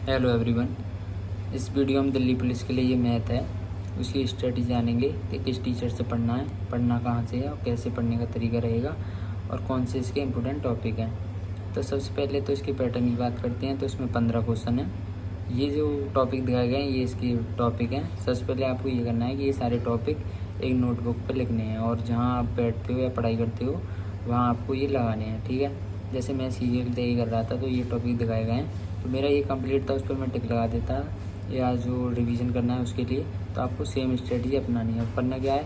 Hello everyone. इस video में Delhi police के लिए ये मैथ है, उसकी स्ट्रेटजी जानेंगे कि किस टीचर से पढ़ना है, पढ़ना कहाँ से है और कैसे पढ़ने का तरीका रहेगा और कौन से इसके इम्पोर्टेंट टॉपिक हैं। तो सबसे पहले तो इसकी पैटर्न की बात करते हैं। तो इसमें 15 क्वेश्चन हैं। ये जो टॉपिक दिखाए गए हैं ये इसकी टॉपिक हैं। सबसे पहले आपको ये करना है कि ये सारे टॉपिक एक नोटबुक पर लिखने हैं और जहाँ आप बैठते हो या पढ़ाई करते हो वहाँ आपको ये लगाने हैं, ठीक है। जैसे मैं सीरियल तैयारी कर रहा था तो ये टॉपिक दिखाए गए हैं, तो मेरा ये कंप्लीट था, उस पर मैं टिक लगा देता या जो रिवीजन करना है उसके लिए। तो आपको सेम स्ट्रेटजी अपनानी है। करना क्या है,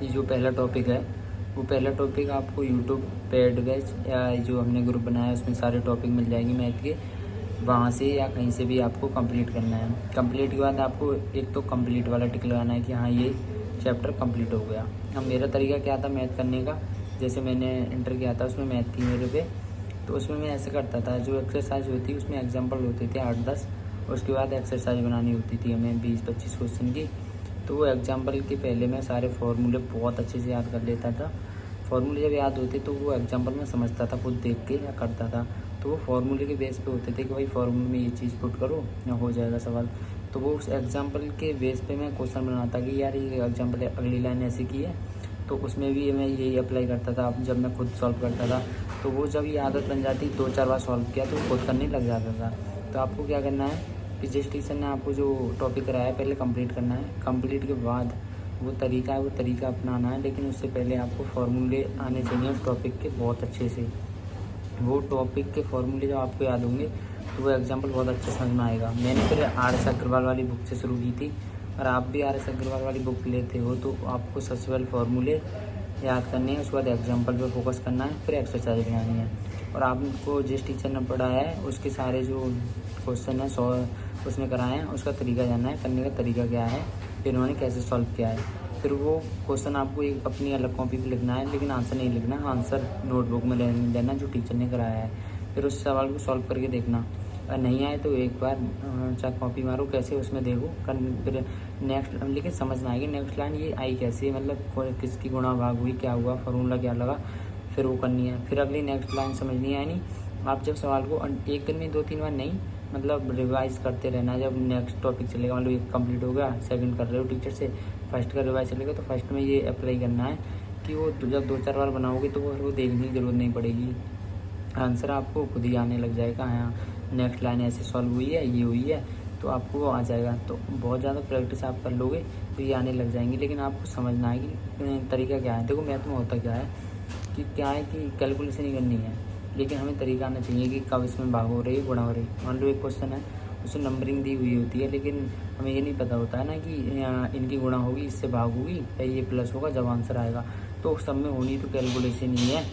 ये जो पहला टॉपिक है वो पहला टॉपिक आपको यूट्यूब पे एडवाइस या जो हमने ग्रुप बनाया है उसमें सारे टॉपिक मिल जाएंगे मैथ के, वहाँ से या कहीं से भी आपको कंप्लीट करना है। कंप्लीट के बाद आपको एक तो कंप्लीट वाला टिक लगाना है कि हाँ ये चैप्टर कंप्लीट हो गया। अब मेरा तरीका क्या था मैथ करने का, जैसे मैंने इंटर किया था उसमें मैथ थी मेरे पे, तो उसमें मैं ऐसे करता था, जो एक्सरसाइज होती उसमें एग्जाम्पल होते थे 8-10, उसके बाद एक्सरसाइज बनानी होती थी हमें 20-25 क्वेश्चन की। तो वो एग्जाम्पल के पहले मैं सारे फार्मूले बहुत अच्छे से याद कर लेता था। फार्मूले जब याद होते तो वो एग्जाम्पल में समझता था खुद देख के या करता था। तो वो फार्मूले के बेस पे होते थे कि भाई फार्मूले में ये चीज़ पुट करो या हो जाएगा सवाल। तो वो उस एग्जाम्पल के बेस पे मैं क्वेश्चन बनाता कि यार ये एग्जाम्पल अगली लाइन ऐसी की है, तो उसमें भी मैं यही अप्लाई करता था। जब मैं खुद सॉल्व करता था तो वो जब ये आदत बन जाती 2-4 बार सॉल्व किया तो खुद करने लग जाता था। तो आपको क्या करना है कि जिस टीचर ने आपको जो टॉपिक कराया है पहले कंप्लीट करना है। कंप्लीट के बाद वो तरीका है वो तरीका अपनाना है, लेकिन उससे पहले आपको फार्मूले आने चाहिए उस टॉपिक के बहुत अच्छे से। वो टॉपिक के फार्मूले जब आपको याद होंगे तो वो एग्जाम्पल बहुत अच्छे समझ में आएगा। मैंने फिर RS अग्रवाल वाली बुक से शुरू की थी, और आप भी RS अग्रवाल वाली बुक लेते हो तो आपको सबसे पहले फार्मूले याद करने हैं, उसके बाद एग्जाम्पल पे फोकस करना है, फिर एक्सरसाइज बनानी है। और आपको जिस टीचर ने पढ़ाया है उसके सारे जो क्वेश्चन है 100 उसमें कराए हैं, उसका तरीका जानना है, करने का तरीका क्या है, फिर उन्होंने कैसे सॉल्व किया है। फिर वो क्वेश्चन आपको एक अपनी अलग कॉपी पे लिखना है, लेकिन आंसर नहीं लिखना, आंसर नोटबुक में लेना जो टीचर ने कराया है। फिर उस सवाल को सॉल्व करके देखना, अगर नहीं आए तो एक बार चाहे कॉपी मारो कैसे उसमें देखो, फिर नेक्स्ट, लेकिन समझ ना आएगी नेक्स्ट लाइन ये आई कैसे, मतलब किसकी गुणा भाग हुई, क्या हुआ, फार्मूला क्या लगा, फिर वो करनी है। फिर अगली नेक्स्ट लाइन समझनी है नहीं। आप जब सवाल को एक दिन में 2-3 बार नहीं, मतलब रिवाइज करते रहना। जब नेक्स्ट टॉपिक चलेगा, मतलब ये कंप्लीट हो गया, सेकंड कर रहे हो टीचर से, फर्स्ट का रिवाइज चलेगा तो फर्स्ट में ये अप्लाई करना है कि वो जब 2-4 बार बनाओगे तो वो देखने की ज़रूरत नहीं पड़ेगी, आंसर आपको खुद ही आने लग जाएगा। हाँ नेक्स्ट लाइन ऐसे सॉल्व हुई है, ये हुई है, तो आपको वो आ जाएगा। तो बहुत ज़्यादा प्रैक्टिस आप कर लोगे तो ये आने लग जाएंगी, लेकिन आपको समझना है कि तरीका क्या है। देखो मैथ में होता क्या है कि कैलकुलेशन ही करनी है, लेकिन हमें तरीका आना चाहिए कि कब इसमें भाग हो रही है, गुणा हो रही है। मान लो एक क्वेश्चन है उसमें नंबरिंग दी हुई होती है, लेकिन हमें ये नहीं पता होता है ना कि इनकी गुणा होगी, इससे भाग होगी या ये प्लस होगा जब आंसर आएगा। तो सब में होनी तो कैलकुलेशन ही है।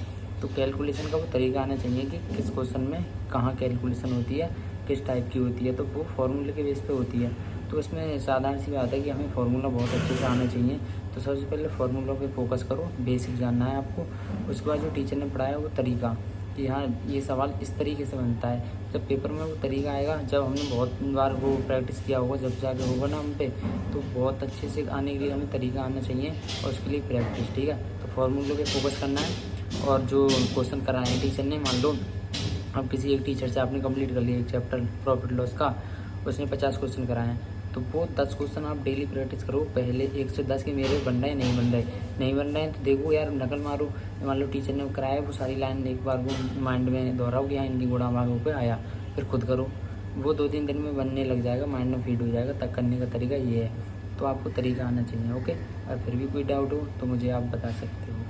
तो कैलकुलेशन का वो तरीका आना चाहिए कि किस क्वेश्चन में कहाँ कैलकुलेशन होती है, किस टाइप की होती है, तो वो फार्मूले के बेस पे होती है। तो इसमें साधारण सी बात है कि हमें फार्मूला बहुत अच्छे से आना चाहिए। तो सबसे पहले फार्मूला पे फोकस करो, बेसिक जानना है आपको। उसके बाद जो टीचर ने पढ़ाया वो तरीका, कि हाँ ये सवाल इस तरीके से बनता है। जब पेपर में वो तरीका आएगा, जब हमने बहुत बार वो प्रैक्टिस किया होगा, जब जाके होगा ना हम पे, तो बहुत अच्छे से आने के लिए हमें तरीका आना चाहिए और उसके लिए प्रैक्टिस, ठीक है। तो फार्मूले पे फोकस करना है। और जो क्वेश्चन कराए हैं टीचर ने, मान लो अब किसी एक टीचर से आपने कंप्लीट कर लिया एक चैप्टर प्रॉफिट लॉस का, उसने 50 क्वेश्चन कराए हैं, तो वो 10 क्वेश्चन आप डेली प्रैक्टिस करो। पहले 1 से 10 के मेरे बन रहे हैं नहीं बन रहे हैं तो देखो यार नकल मारो। मान लो टीचर ने कराया वो सारी लाइन एक बार वो माइंड में दोहराओ कि हाँ इनकी गुणा भागों पे आया, फिर खुद करो। वो 2-3 दिन में बनने लग जाएगा, माइंड में फीड हो जाएगा। तक करने का तरीका ये है। तो आपको तरीका आना चाहिए, ओके। और फिर भी कोई डाउट हो तो मुझे आप बता सकते हो।